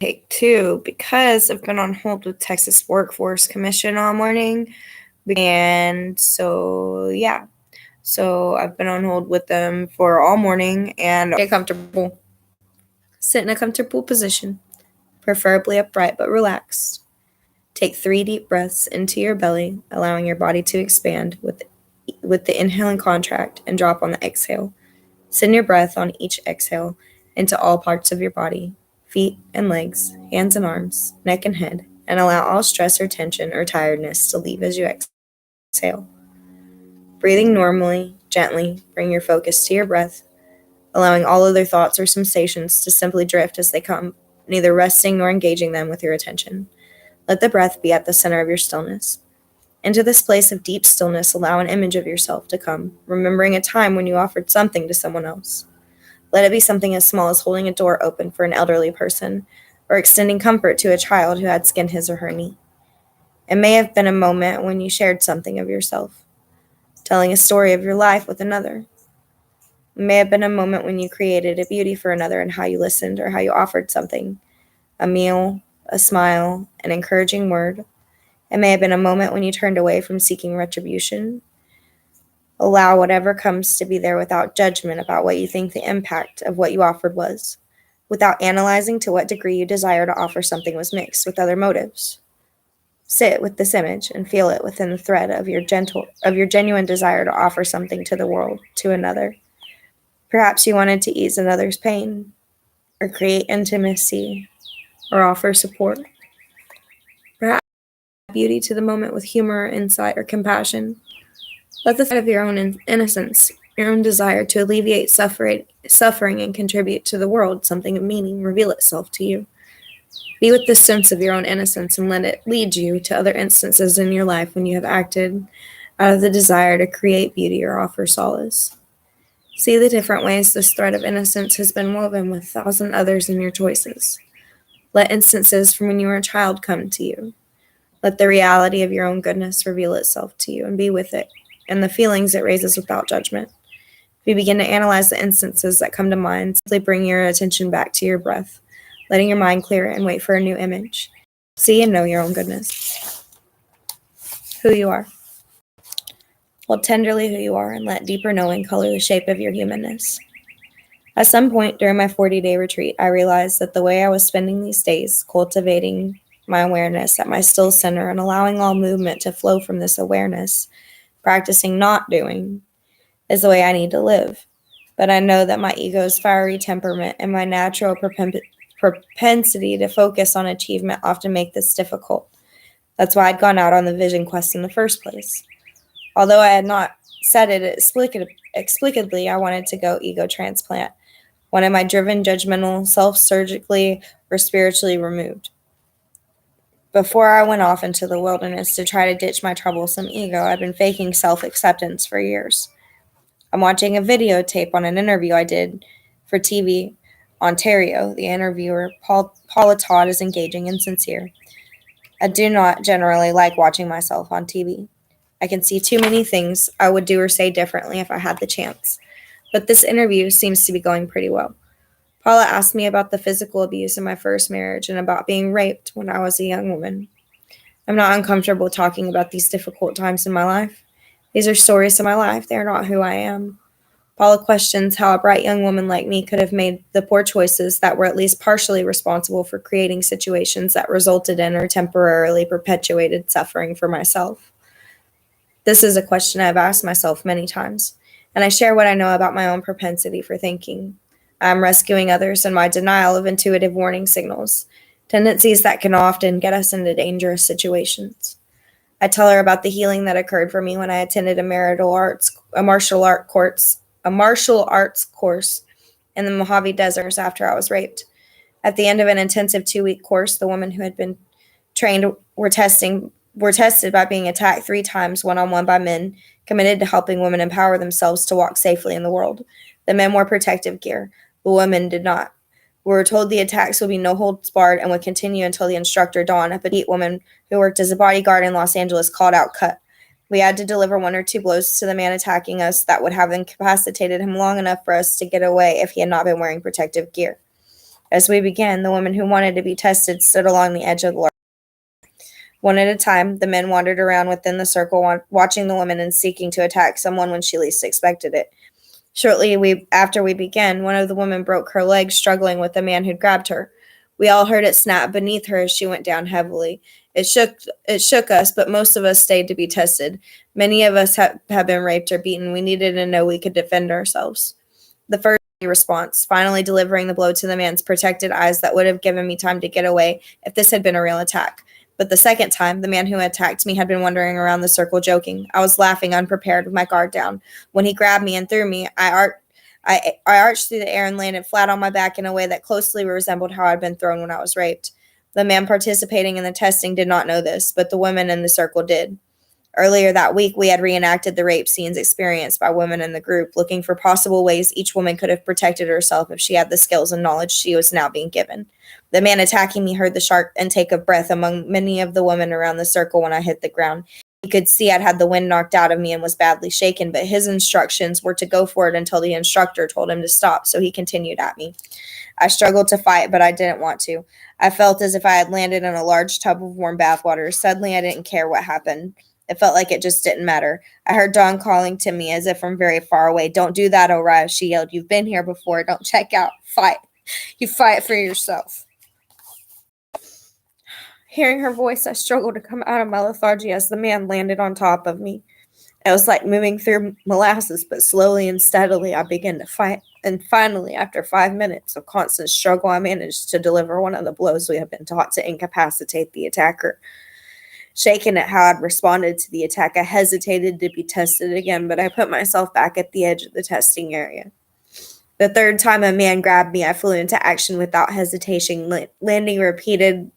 take two because I've been on hold with Texas Workforce Commission all morning. And so, yeah. So I've been on hold with them for all morning and get comfortable. Sit in a comfortable position, preferably upright but relaxed. Take 3 deep breaths into your belly, allowing your body to expand with the inhale and contract and drop on the exhale. Send your breath on each exhale into all parts of your body, feet and legs, hands and arms, neck and head, and allow all stress or tension or tiredness to leave as you exhale. Breathing normally, gently, bring your focus to your breath, allowing all other thoughts or sensations to simply drift as they come, neither resting nor engaging them with your attention. Let the breath be at the center of your stillness. Into this place of deep stillness, allow an image of yourself to come, remembering a time when you offered something to someone else. Let it be something as small as holding a door open for an elderly person, or extending comfort to a child who had skinned his or her knee. It may have been a moment when you shared something of yourself, telling a story of your life with another. It may have been a moment when you created a beauty for another and how you listened or how you offered something, a meal, a smile, an encouraging word. It may have been a moment when you turned away from seeking retribution. Allow whatever comes to be there without judgment about what you think the impact of what you offered was, without analyzing to what degree you desire to offer something was mixed with other motives. Sit with this image and feel it within the thread of your genuine desire to offer something to the world, to another. Perhaps you wanted to ease another's pain, or create intimacy, or offer support. Perhaps beauty to the moment with humor, insight, or compassion. Let the thread of your own innocence, your own desire to alleviate suffering and contribute to the world something of meaning reveal itself to you. Be with this sense of your own innocence and let it lead you to other instances in your life when you have acted out of the desire to create beauty or offer solace. See the different ways this thread of innocence has been woven with 1,000 others in your choices. Let instances from when you were a child come to you. Let the reality of your own goodness reveal itself to you and be with it, and the feelings it raises without judgment. If you begin to analyze the instances that come to mind, simply bring your attention back to your breath, letting your mind clear and wait for a new image. See and know your own goodness. Who you are. Hold tenderly who you are and let deeper knowing color the shape of your humanness. At some point during my 40-day retreat, I realized that the way I was spending these days, cultivating my awareness at my still center and allowing all movement to flow from this awareness, practicing not doing, is the way I need to live. But I know that my ego's fiery temperament and my natural propensity to focus on achievement often make this difficult. That's why I'd gone out on the vision quest in the first place. Although I had not said it explicitly, I wanted to go ego transplant. Wanted my driven, judgmental self surgically or spiritually removed. Before I went off into the wilderness to try to ditch my troublesome ego, I'd been faking self-acceptance for years. I'm watching a videotape on an interview I did for TV Ontario. The interviewer, Paula Todd, is engaging and sincere. I do not generally like watching myself on TV. I can see too many things I would do or say differently if I had the chance. But this interview seems to be going pretty well. Paula asked me about the physical abuse in my first marriage and about being raped when I was a young woman. I'm not uncomfortable talking about these difficult times in my life. These are stories of my life. They are not who I am. Paula questions how a bright young woman like me could have made the poor choices that were at least partially responsible for creating situations that resulted in or temporarily perpetuated suffering for myself. This is a question I've asked myself many times, and I share what I know about my own propensity for thinking. I'm rescuing others in my denial of intuitive warning signals, tendencies that can often get us into dangerous situations. I tell her about the healing that occurred for me when I attended a martial arts course in the Mojave Desert after I was raped. At the end of an intensive 2-week course, the women who had been trained were tested by being attacked 3 times one-on-one by men committed to helping women empower themselves to walk safely in the world. The men wore protective gear. The women did not. We were told the attacks would be no holds barred and would continue until the instructor, Dawn, a petite woman who worked as a bodyguard in Los Angeles, called out cut. We had to deliver 1 or 2 blows to the man attacking us that would have incapacitated him long enough for us to get away if he had not been wearing protective gear. As we began, the women who wanted to be tested stood along the edge of the large. One at a time, the men wandered around within the circle, watching the women and seeking to attack someone when she least expected it. Shortly after we began, one of the women broke her leg, struggling with the man who'd grabbed her. We all heard it snap beneath her as she went down heavily. It shook us, but most of us stayed to be tested. Many of us have been raped or beaten. We needed to know we could defend ourselves. The first response, finally delivering the blow to the man's protected eyes that would have given me time to get away if this had been a real attack. But the second time, the man who attacked me had been wandering around the circle joking. I was laughing, unprepared, with my guard down. When he grabbed me and threw me, I arched through the air and landed flat on my back in a way that closely resembled how I'd been thrown when I was raped. The man participating in the testing did not know this, but the women in the circle did. Earlier that week, we had reenacted the rape scenes experienced by women in the group, looking for possible ways each woman could have protected herself if she had the skills and knowledge she was now being given. The man attacking me heard the sharp intake of breath among many of the women around the circle when I hit the ground. He could see I'd had the wind knocked out of me and was badly shaken, but his instructions were to go for it until the instructor told him to stop, so he continued at me. I struggled to fight, but I didn't want to. I felt as if I had landed in a large tub of warm bathwater. Suddenly, I didn't care what happened. It felt like it just didn't matter. I heard Dawn calling to me as if from very far away. "Don't do that, Oriah," she yelled. "You've been here before. Don't check out. Fight. You fight for yourself." Hearing her voice, I struggled to come out of my lethargy as the man landed on top of me. It was like moving through molasses, but slowly and steadily I began to fight. And finally, after 5 minutes of constant struggle, I managed to deliver one of the blows we had been taught to incapacitate the attacker. Shaken at how I'd responded to the attack, I hesitated to be tested again, but I put myself back at the edge of the testing area. The third time a man grabbed me, I flew into action without hesitation, landing repeated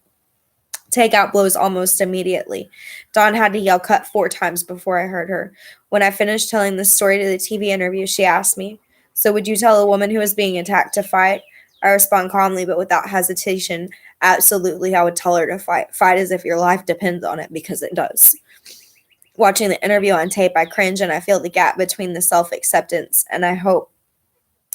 takeout blows almost immediately. Dawn had to yell cut 4 times before I heard her. When I finished telling the story to the TV interview, she asked me, "So would you tell a woman who was being attacked to fight?" I respond calmly but without hesitation. Absolutely, I would tell her to fight. Fight as if your life depends on it, because it does. Watching the interview on tape, I cringe and I feel the gap between the self-acceptance and I hope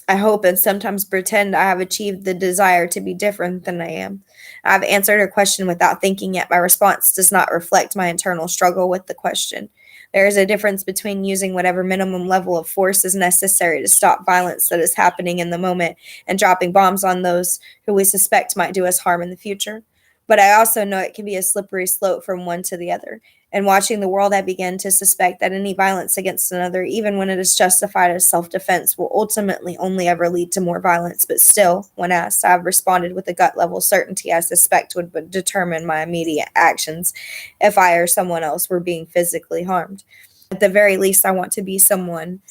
and sometimes pretend I have achieved the desire to be different than I am. I've answered her question without thinking, yet my response does not reflect my internal struggle with the question. There is a difference between using whatever minimum level of force is necessary to stop violence that is happening in the moment and dropping bombs on those who we suspect might do us harm in the future. But I also know it can be a slippery slope from one to the other. And watching the world, I began to suspect that any violence against another, even when it is justified as self-defense, will ultimately only ever lead to more violence. But still, when asked, I have responded with a gut-level certainty I suspect would determine my immediate actions if I or someone else were being physically harmed. At the very least, I want to be someone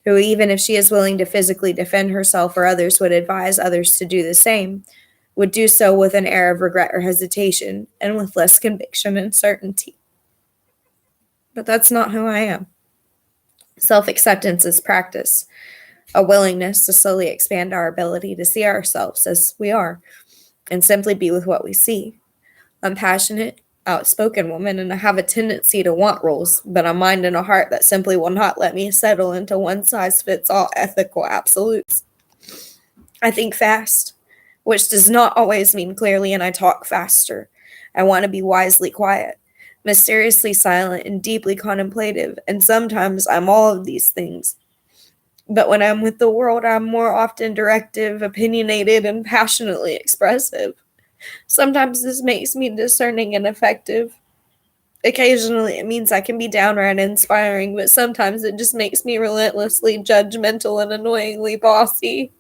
who, even if she is willing to physically defend herself or others, would advise others to do the same, would do so with an air of regret or hesitation, and with less conviction and certainty. But that's not who I am. Self-acceptance is practice, a willingness to slowly expand our ability to see ourselves as we are, and simply be with what we see. I'm passionate, outspoken woman, and I have a tendency to want roles, but a mind and a heart that simply will not let me settle into one-size-fits-all ethical absolutes. I think fast, which does not always mean clearly, and I talk faster. I want to be wisely quiet, mysteriously silent, and deeply contemplative, and sometimes I'm all of these things. But when I'm with the world, I'm more often directive, opinionated, and passionately expressive. Sometimes this makes me discerning and effective. Occasionally, it means I can be downright inspiring, but sometimes it just makes me relentlessly judgmental and annoyingly bossy.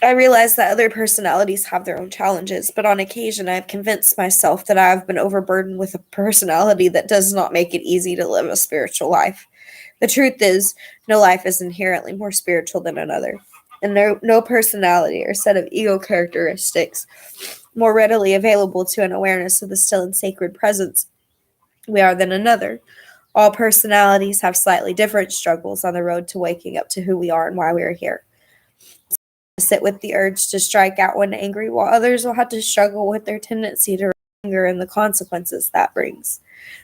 I realize that other personalities have their own challenges, but on occasion I have convinced myself that I have been overburdened with a personality that does not make it easy to live a spiritual life. The truth is, no life is inherently more spiritual than another, and no personality or set of ego characteristics more readily available to an awareness of the still and sacred presence we are than another. All personalities have slightly different struggles on the road to waking up to who we are and why we are here. Sit with the urge to strike out when angry, while others will have to struggle with their tendency to anger and the consequences that brings.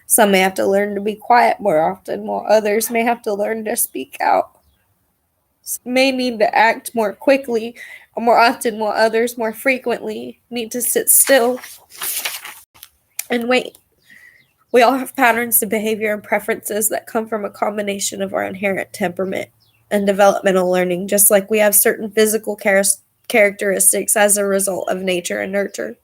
Some may have to learn to be quiet more often, while others may have to learn to speak out. Some may need to act more quickly or more often, while others more frequently need to sit still and wait. We all have patterns of behavior and preferences that come from a combination of our inherent temperament and developmental learning, just like we have certain physical characteristics as a result of nature and nurture.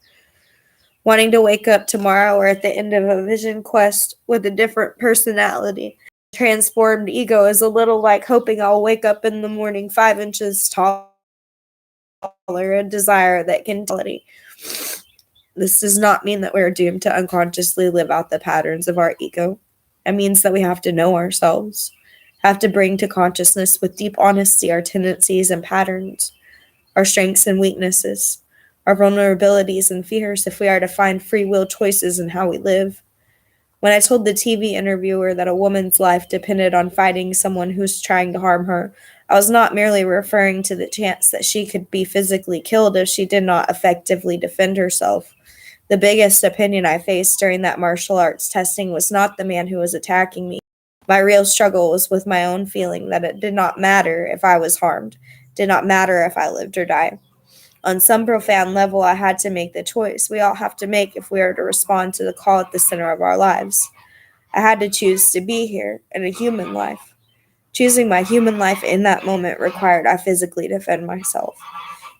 Wanting to wake up tomorrow or at the end of a vision quest with a different personality, transformed ego is a little like hoping I'll wake up in the morning 5 inches taller, a desire that can reality. This does not mean that we are doomed to unconsciously live out the patterns of our ego. It means that we have to know ourselves, have to bring to consciousness with deep honesty our tendencies and patterns, our strengths and weaknesses, our vulnerabilities and fears if we are to find free will choices in how we live. When I told the TV interviewer that a woman's life depended on fighting someone who's trying to harm her, I was not merely referring to the chance that she could be physically killed if she did not effectively defend herself. The biggest opinion I faced during that martial arts testing was not the man who was attacking me. My real struggle was with my own feeling that it did not matter if I was harmed, did not matter if I lived or died. On some profound level, I had to make the choice we all have to make if we are to respond to the call at the center of our lives. I had to choose to be here in a human life. Choosing my human life in that moment required I physically defend myself.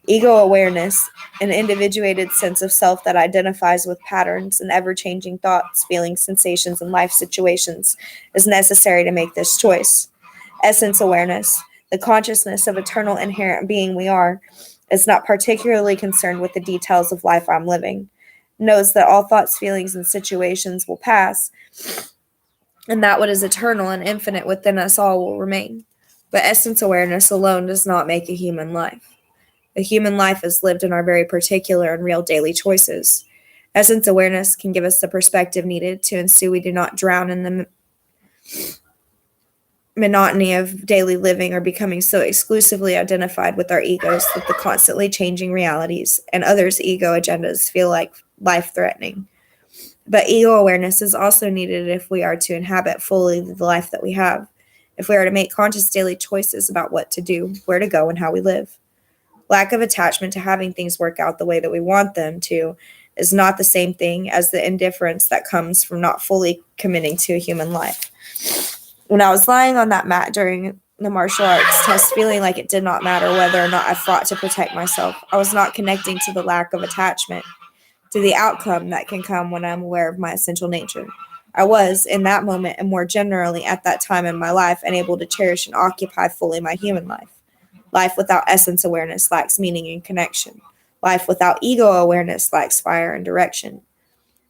Ego awareness, an individuated sense of self that identifies with patterns and ever-changing thoughts, feelings, sensations, and life situations, is necessary to make this choice. Essence awareness, the consciousness of eternal inherent being we are, is not particularly concerned with the details of life I'm living, knows that all thoughts, feelings, and situations will pass, and that what is eternal and infinite within us all will remain. But essence awareness alone does not make a human life. A human life is lived in our very particular and real daily choices. Essence awareness can give us the perspective needed to ensue we do not drown in the monotony of daily living or becoming so exclusively identified with our egos that the constantly changing realities and others' ego agendas feel like life-threatening. But ego awareness is also needed if we are to inhabit fully the life that we have, if we are to make conscious daily choices about what to do, where to go, and how we live. Lack of attachment to having things work out the way that we want them to is not the same thing as the indifference that comes from not fully committing to a human life. When I was lying on that mat during the martial arts test, feeling like it did not matter whether or not I fought to protect myself, I was not connecting to the lack of attachment, to the outcome that can come when I'm aware of my essential nature. I was, in that moment and more generally at that time in my life, unable to cherish and occupy fully my human life. Life without essence awareness lacks meaning and connection. Life without ego awareness lacks fire and direction.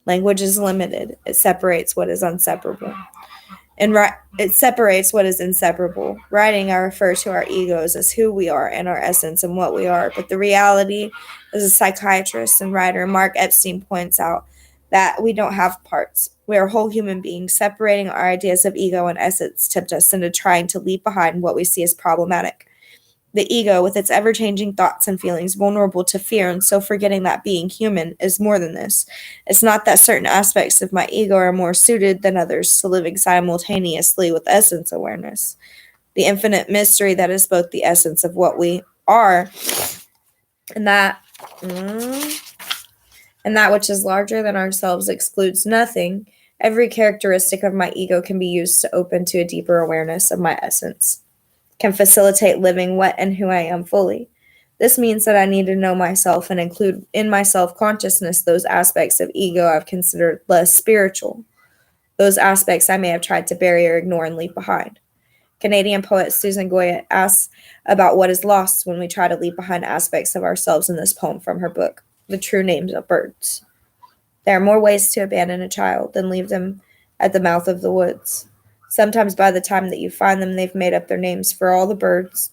Language is limited. It separates what is inseparable. It separates what is inseparable. Writing, I refer to our egos as who we are and our essence and what we are. But the reality, as a psychiatrist and writer Mark Epstein points out, that we don't have parts. We are whole human beings. Separating our ideas of ego and essence tempt us into trying to leave behind what we see as problematic. The ego, with its ever-changing thoughts and feelings, vulnerable to fear, and so forgetting that being human is more than this. It's not that certain aspects of my ego are more suited than others to living simultaneously with essence awareness. The infinite mystery that is both the essence of what we are and that which is larger than ourselves excludes nothing. Every characteristic of my ego can be used to open to a deeper awareness of my essence, can facilitate living what and who I am fully. This means that I need to know myself and include in my self-consciousness those aspects of ego I've considered less spiritual, those aspects I may have tried to bury or ignore and leave behind. Canadian poet Susan Goya asks about what is lost when we try to leave behind aspects of ourselves in this poem from her book, The True Names of Birds. There are more ways to abandon a child than leave them at the mouth of the woods. Sometimes by the time that you find them, they've made up names for all the birds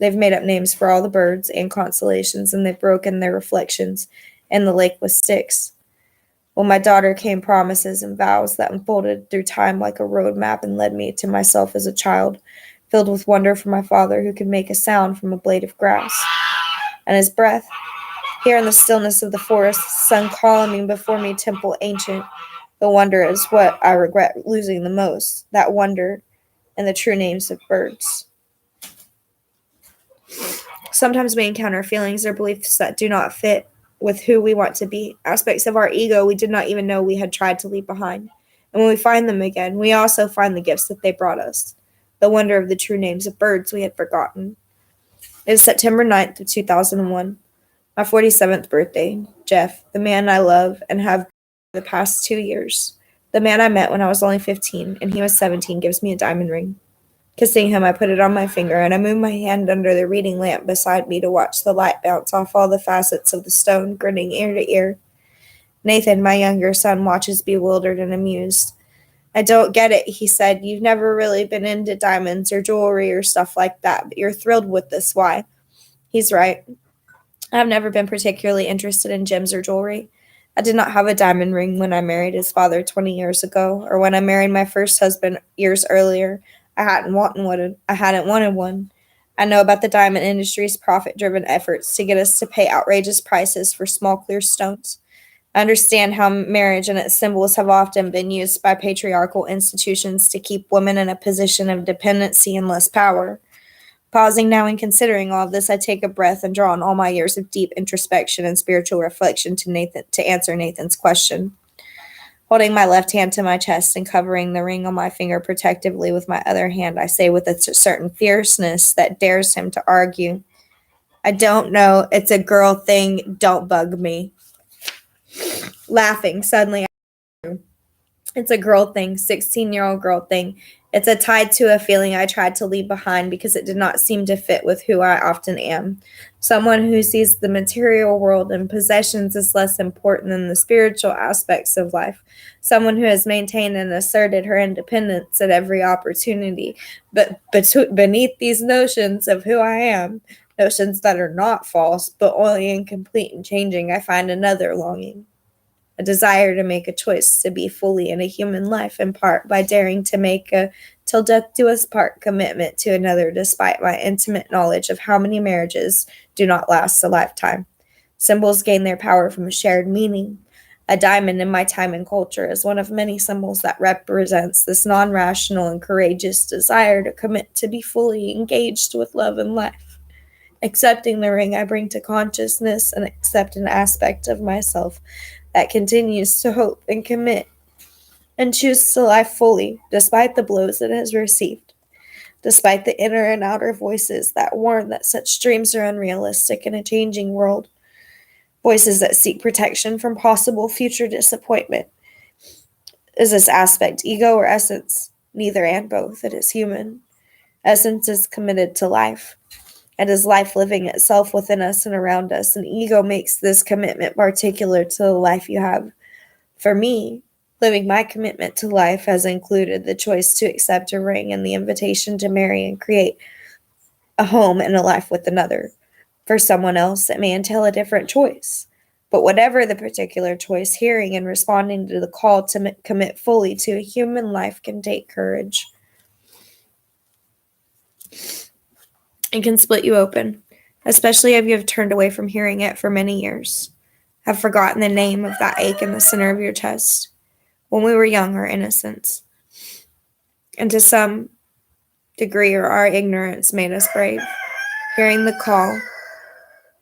and constellations, and they've broken their reflections in the lake with sticks. Well, my daughter came promises and vows that unfolded through time like a road map and led me to myself as a child, filled with wonder for my father who could make a sound from a blade of grass. And his breath, Here in the stillness of the forest, sun calming before me, temple ancient. The wonder is what I regret losing the most, that wonder and the true names of birds. Sometimes we encounter feelings or beliefs that do not fit with who we want to be, aspects of our ego we did not even know we had tried to leave behind. And when we find them again, we also find the gifts that they brought us, the wonder of the true names of birds we had forgotten. It is September 9th of 2001, my 47th birthday. Jeff, the man I love and have for the past 2 years, the man I met when I was only 15 and he was 17, gives me a diamond ring. Kissing him, I put it on my finger, and I moved my hand under the reading lamp beside me to watch the light bounce off all the facets of the stone, grinning ear to ear. Nathan, my younger son, watches bewildered and amused. I don't get it, he said. You've never really been into diamonds or jewelry or stuff like that, but you're thrilled with this. Why? He's right. I've never been particularly interested in gems or jewelry. I did not have a diamond ring when I married his father 20 years ago, or when I married my first husband years earlier. I hadn't wanted one. I know about the diamond industry's profit-driven efforts to get us to pay outrageous prices for small, clear stones. I understand how marriage and its symbols have often been used by patriarchal institutions to keep women in a position of dependency and less power. Pausing now and considering all of this, I take a breath and draw on all my years of deep introspection and spiritual reflection to answer Nathan's question. Holding my left hand to my chest and covering the ring on my finger protectively with my other hand, I say with a certain fierceness that dares him to argue, I don't know. It's a girl thing. Don't bug me. Laughing, suddenly, it's a girl thing, 16-year-old girl thing. It's tied to a feeling I tried to leave behind because it did not seem to fit with who I often am. Someone who sees the material world and possessions as less important than the spiritual aspects of life. Someone who has maintained and asserted her independence at every opportunity. But beneath these notions of who I am, notions that are not false, but only incomplete and changing, I find another longing. A desire to make a choice to be fully in a human life, in part by daring to make a till death do us part commitment to another, despite my intimate knowledge of how many marriages do not last a lifetime. Symbols gain their power from a shared meaning. A diamond in my time and culture is one of many symbols that represents this non-rational and courageous desire to commit to be fully engaged with love and life. Accepting the ring, I bring to consciousness and accept an aspect of myself that continues to hope and commit and choose to live fully despite the blows it has received, despite the inner and outer voices that warn that such dreams are unrealistic in a changing world, voices that seek protection from possible future disappointment. Is this aspect ego or essence? Neither and both. It is human. Essence is committed to life. It is life living itself within us and around us, and ego makes this commitment particular to the life you have. For me, living my commitment to life has included the choice to accept a ring and the invitation to marry and create a home and a life with another. For someone else, it may entail a different choice. But whatever the particular choice, hearing and responding to the call to commit fully to a human life can take courage. It can split you open, especially if you have turned away from hearing it for many years, have forgotten the name of that ache in the center of your chest, when we were young or innocent. And to some degree, or our ignorance made us brave. Hearing the call,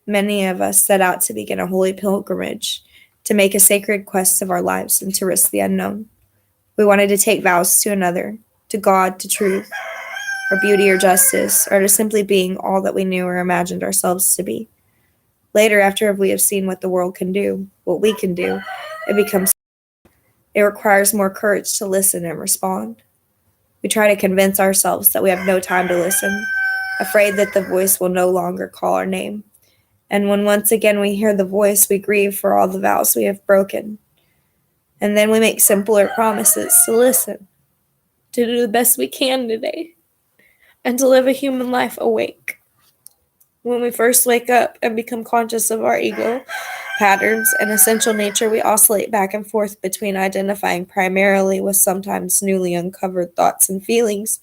many of us set out to begin a holy pilgrimage, to make a sacred quest of our lives and to risk the unknown. We wanted to take vows to another, to God, to truth, or beauty or justice, or to simply being all that we knew or imagined ourselves to be. Later, after we have seen what the world can do, what we can do, it requires more courage to listen and respond. We try to convince ourselves that we have no time to listen, afraid that the voice will no longer call our name. And when once again we hear the voice, we grieve for all the vows we have broken. And then we make simpler promises to listen, to do the best we can today, and to live a human life awake. When we first wake up and become conscious of our ego patterns and essential nature, we oscillate back and forth between identifying primarily with sometimes newly uncovered thoughts and feelings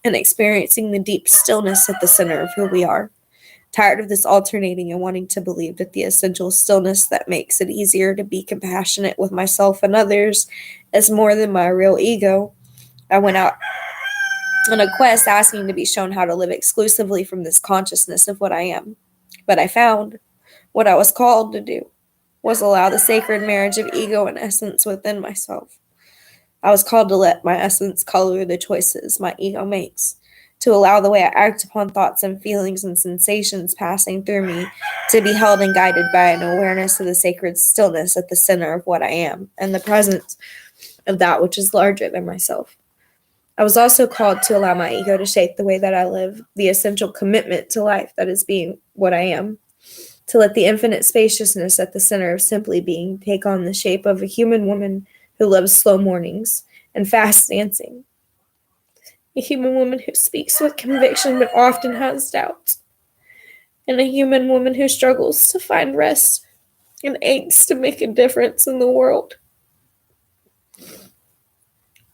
and experiencing the deep stillness at the center of who we are. Tired of this alternating and wanting to believe that the essential stillness that makes it easier to be compassionate with myself and others is more than my real ego, I went out on a quest asking to be shown how to live exclusively from this consciousness of what I am. But I found what I was called to do was allow the sacred marriage of ego and essence within myself. I was called to let my essence color the choices my ego makes, to allow the way I act upon thoughts and feelings and sensations passing through me to be held and guided by an awareness of the sacred stillness at the center of what I am and the presence of that which is larger than myself. I was also called to allow my ego to shape the way that I live, the essential commitment to life that is being what I am, to let the infinite spaciousness at the center of simply being take on the shape of a human woman who loves slow mornings and fast dancing, a human woman who speaks with conviction but often has doubts, and a human woman who struggles to find rest and aches to make a difference in the world.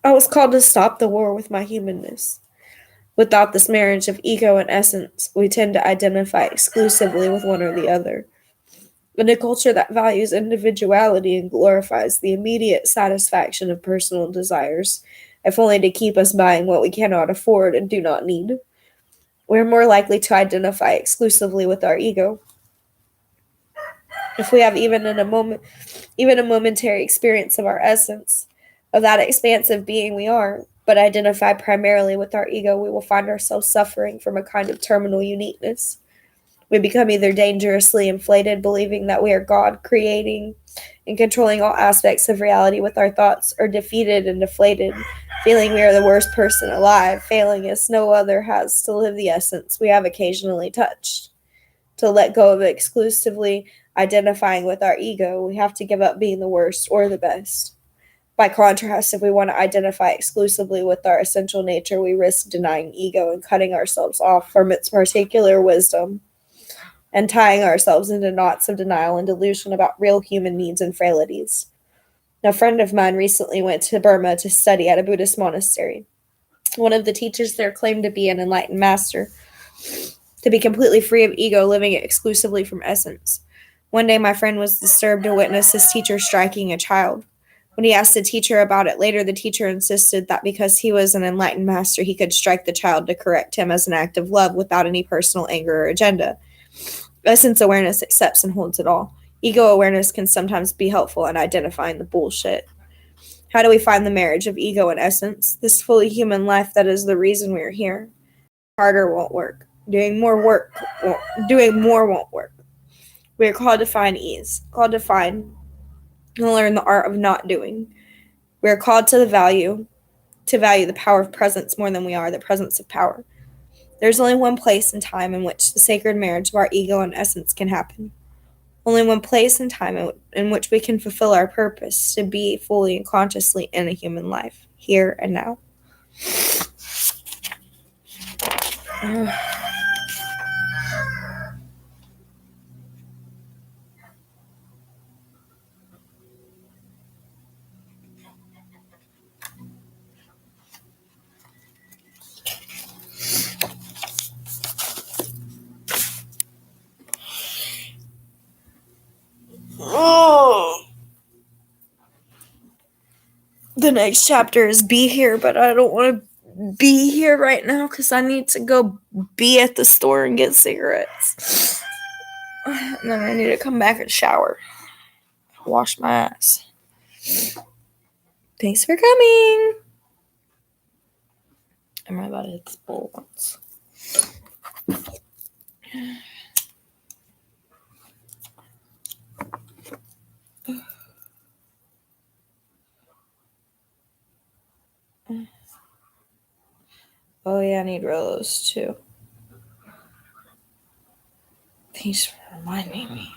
I was called to stop the war with my humanness. Without this marriage of ego and essence, we tend to identify exclusively with one or the other. In a culture that values individuality and glorifies the immediate satisfaction of personal desires, if only to keep us buying what we cannot afford and do not need, we're more likely to identify exclusively with our ego. If we have even a momentary experience of our essence, of that expansive being we are, but identify primarily with our ego, we will find ourselves suffering from a kind of terminal uniqueness. We become either dangerously inflated, believing that we are God, creating and controlling all aspects of reality with our thoughts, or defeated and deflated, feeling we are the worst person alive, failing as no other has to live the essence we have occasionally touched. To let go of exclusively identifying with our ego, we have to give up being the worst or the best. By contrast, if we want to identify exclusively with our essential nature, we risk denying ego and cutting ourselves off from its particular wisdom and tying ourselves into knots of denial and delusion about real human needs and frailties. A friend of mine recently went to Burma to study at a Buddhist monastery. One of the teachers there claimed to be an enlightened master, to be completely free of ego, living exclusively from essence. One day, my friend was disturbed to witness his teacher striking a child. When he asked the teacher about it later, the teacher insisted that because he was an enlightened master, he could strike the child to correct him as an act of love without any personal anger or agenda. Essence awareness accepts and holds it all. Ego awareness can sometimes be helpful in identifying the bullshit. How do we find the marriage of ego and essence? This fully human life that is the reason we are here. Harder won't work. Doing more won't work. We are called to find ease, called to find and learn the art of not doing. We are called to value the power of presence more than we are the presence of power. There's only one place and time in which the sacred marriage of our ego and essence can happen. Only one place and time in which we can fulfill our purpose to be fully and consciously in a human life, here and now. The next chapter is be here, but I don't want to be here right now because I need to go be at the store and get cigarettes. And then I need to come back and shower. Wash my ass. Thanks for coming. Am I about to hit this bowl once? Oh yeah, I need Rolos too. Thanks for reminding me.